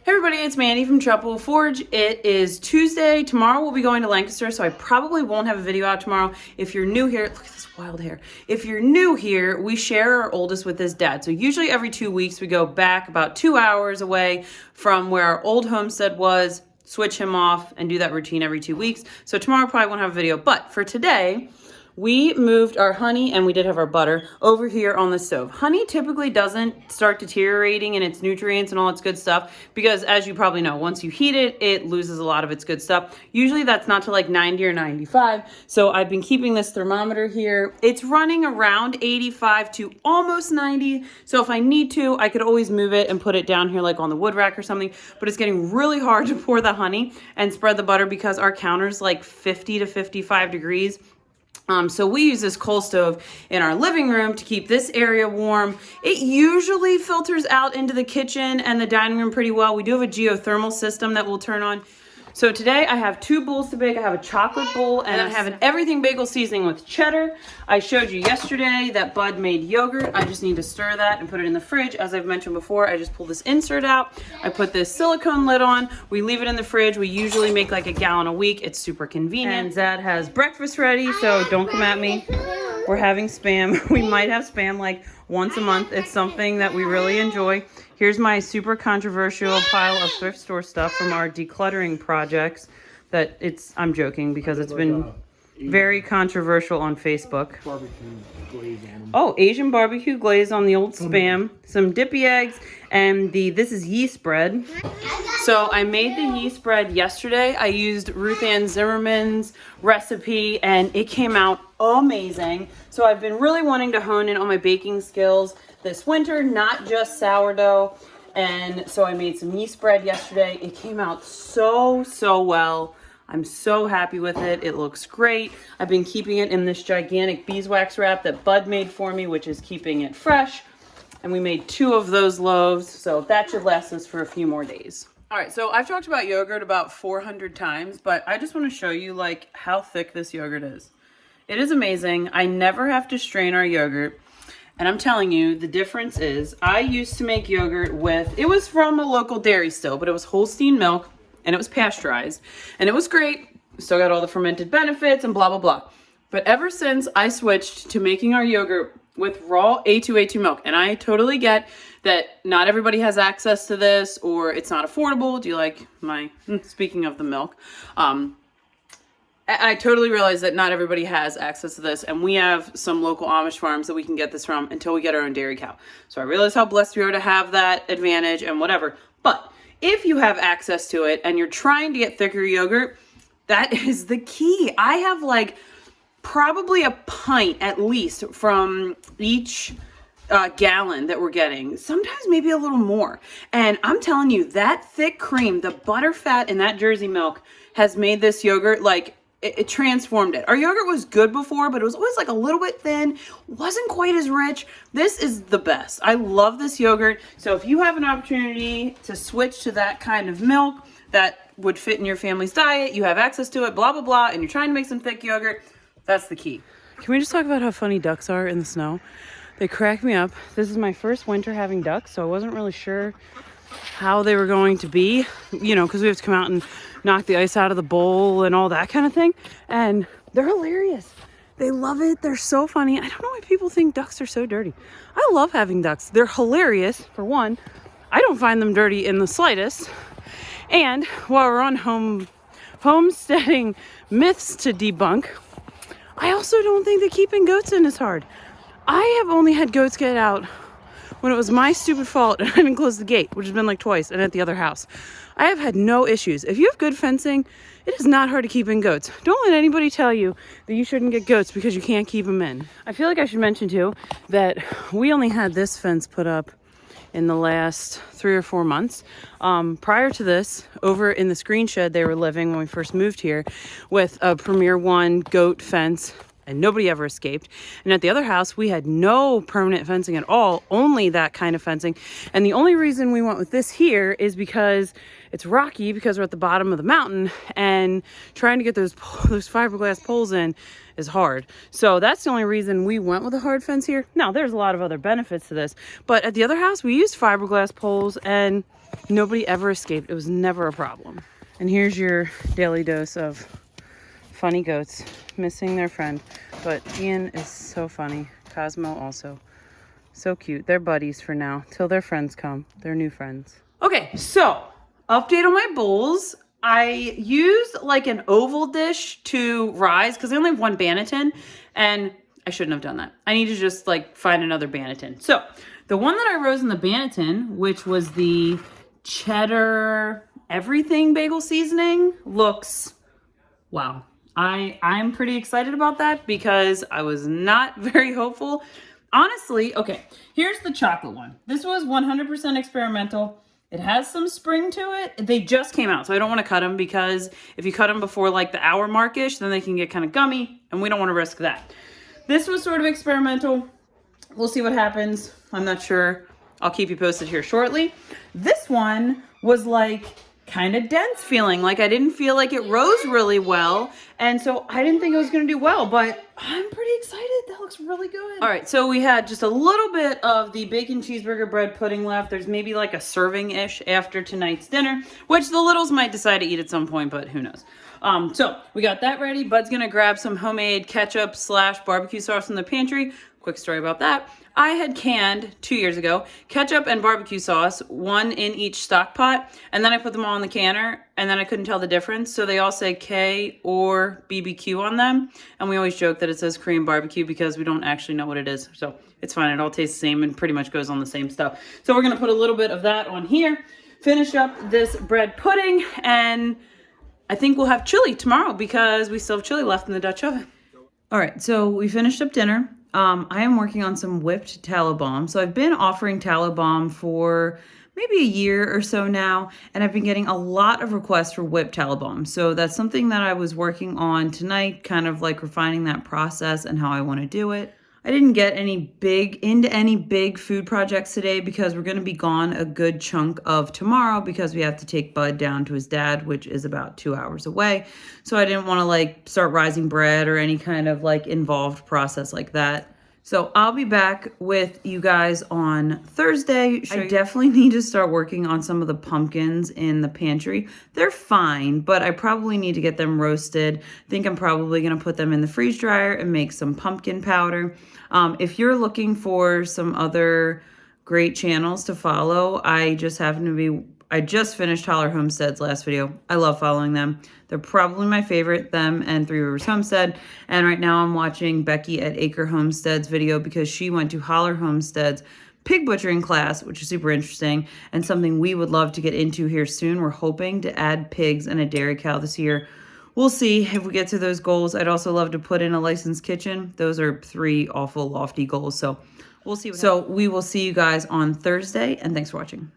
Hey everybody, it's Mandy from Tropical Forge. It is Tuesday. Tomorrow we'll be going to Lancaster, so I probably won't have a video out tomorrow. If you're new here, look at this wild hair. If you're new here, we share our oldest with his dad. So usually every 2 weeks we go back about 2 hours away from where our old homestead was, switch him off, and do that routine every 2 weeks. So tomorrow probably won't have a video, but for today, we moved our honey, and we did have our butter, over here on the stove. Honey typically doesn't start deteriorating in its nutrients and all its good stuff because, as you probably know, once you heat it, it loses a lot of its good stuff. Usually that's not to like 90 or 95. So I've been keeping this thermometer here. It's running around 85 to almost 90. So if I need to, I could always move it and put it down here like on the wood rack or something. But it's getting really hard to pour the honey and spread the butter because our counter's like 50 to 55 degrees. So we use this coal stove in our living room to keep this area warm. It usually filters out into the kitchen and the dining room pretty well. We do have a geothermal system that we'll turn on. So today I have 2 bowls to bake. I have a chocolate bowl and I have an everything bagel seasoning with cheddar. I showed you yesterday that Bud made yogurt. I just need to stir that and put it in the fridge. As I've mentioned before, I just pull this insert out. I put this silicone lid on. We leave it in the fridge. We usually make like a gallon a week. It's super convenient. And Zad has breakfast ready, so don't come at me. We're having Spam. We might have Spam like once a month. It's something that we really enjoy. Here's my super controversial pile of thrift store stuff from our decluttering projects that I'm joking because it's been very controversial on Facebook. Barbecue glaze on them. Oh, Asian barbecue glaze on the old Spam, some dippy eggs, and this is yeast bread. So I made the yeast bread yesterday. I used Ruth Ann Zimmerman's recipe and it came out amazing. So I've been really wanting to hone in on my baking skills this winter, not just sourdough. And so I made some yeast bread yesterday. It came out so well. I'm so happy with it. It looks great. I've been keeping it in this gigantic beeswax wrap that Bud made for me, which is keeping it fresh. And we made 2 of those loaves, so that should last us for a few more days. All right, so I've talked about yogurt about 400 times, but I just want to show you like how thick this yogurt is. It is amazing. I never have to strain our yogurt. And I'm telling you, the difference is I used to make yogurt with, it was from a local dairy still, but it was Holstein milk and it was pasteurized and it was great. Still got all the fermented benefits and blah, blah, blah. But ever since I switched to making our yogurt with raw A2 milk, and I totally get that not everybody has access to this or it's not affordable. Do you like my, speaking of the milk, I totally realize that not everybody has access to this, and we have some local Amish farms that we can get this from until we get our own dairy cow. So I realize how blessed we are to have that advantage and whatever. But if you have access to it and you're trying to get thicker yogurt, that is the key. I have like probably a pint at least from each gallon that we're getting, sometimes maybe a little more. And I'm telling you, that thick cream, the butter fat in that Jersey milk has made this yogurt like, it transformed it. Our yogurt was good before, but it was always like a little bit thin, wasn't quite as rich. This is the best. I love this yogurt. So if you have an opportunity to switch to that kind of milk that would fit in your family's diet, you have access to it, blah, blah, blah, and you're trying to make some thick yogurt, that's the key. Can we just talk about how funny ducks are in the snow? They crack me up. This is my first winter having ducks, so I wasn't really sure how they were going to be, you know, because we have to come out and knock the ice out of the bowl and all that kind of thing. And they're hilarious. They love it. They're so funny. I don't know why people think ducks are so dirty. I love having ducks. They're hilarious. For one, I don't find them dirty in the slightest. And while we're on homesteading myths to debunk, I also don't think that keeping goats in is hard. I have only had goats get out when it was my stupid fault and I didn't close the gate, which has been like twice, and at the other house. I have had no issues. If you have good fencing, it is not hard to keep in goats. Don't let anybody tell you that you shouldn't get goats because you can't keep them in. I feel like I should mention too that we only had this fence put up in the last 3 or 4 months. Prior to this, over in the screen shed they were living when we first moved here with a Premier One goat fence, and nobody ever escaped. And at the other house, we had no permanent fencing at all, only that kind of fencing. And the only reason we went with this here is because it's rocky, because we're at the bottom of the mountain, and trying to get those fiberglass poles in is hard. So that's the only reason we went with a hard fence here. Now, there's a lot of other benefits to this, but at the other house, we used fiberglass poles, and Nobody ever escaped. It was never a problem. And here's your daily dose of funny goats missing their friend. But Ian is so funny. Cosmo also. So cute. They're buddies for now. Till their friends come. They're new friends. Okay, so update on my bowls. I used like an oval dish to rise because I only have one Banneton and I shouldn't have done that. I need to just like find another Banneton. So the one that I rose in the Banneton, which was the Cheddar everything bagel seasoning, looks wow. I'm pretty excited about that because I was not very hopeful. Honestly, okay, here's the chocolate one. This was 100% experimental. It has some spring to it. They just came out, so I don't want to cut them because if you cut them before like the hour markish, then they can get kind of gummy, and we don't want to risk that. This was sort of experimental. We'll see what happens. I'm not sure. I'll keep you posted here shortly. This one was like kind of dense feeling. Like I didn't feel like it rose really well. And so I didn't think it was going to do well, but I'm pretty excited. That looks really good. All right. So we had just a little bit of the bacon cheeseburger bread pudding left. There's maybe like a serving-ish after tonight's dinner, which the littles might decide to eat at some point, but who knows. So we got that ready. Bud's going to grab some homemade ketchup / barbecue sauce in the pantry. Quick story about that. I had canned 2 years ago ketchup and barbecue sauce, one in each stock pot, and then I put them all in the canner, and then I couldn't tell the difference. So they all say K or BBQ on them, and we always joke that it says Korean barbecue because we don't actually know what it is. So it's fine. It all tastes the same and pretty much goes on the same stuff. So we're going to put a little bit of that on here, finish up this bread pudding, and I think we'll have chili tomorrow because we still have chili left in the Dutch oven. All right, so we finished up dinner. I am working on some whipped tallow balm. So I've been offering tallow balm for maybe a year or so now, and I've been getting a lot of requests for whipped tallow balm. So that's something that I was working on tonight, kind of like refining that process and how I want to do it. I didn't get into any big food projects today because we're going to be gone a good chunk of tomorrow because we have to take Bud down to his dad, which is about 2 hours away. So I didn't want to like start rising bread or any kind of like involved process like that. So I'll be back with you guys on Thursday. I definitely need to start working on some of the pumpkins in the pantry. They're fine, but I probably need to get them roasted. I think I'm probably going to put them in the freeze dryer and make some pumpkin powder. If you're looking for some other great channels to follow, I just finished Holler Homestead's last video. I love following them. They're probably my favorite, them and Three Rivers Homestead. And right now I'm watching Becky at Acre Homestead's video because she went to Holler Homestead's pig butchering class, which is super interesting and something we would love to get into here soon. We're hoping to add pigs and a dairy cow this year. We'll see if we get to those goals. I'd also love to put in a licensed kitchen. Those are 3 awful lofty goals. So we'll see. So we will see you guys on Thursday, and thanks for watching.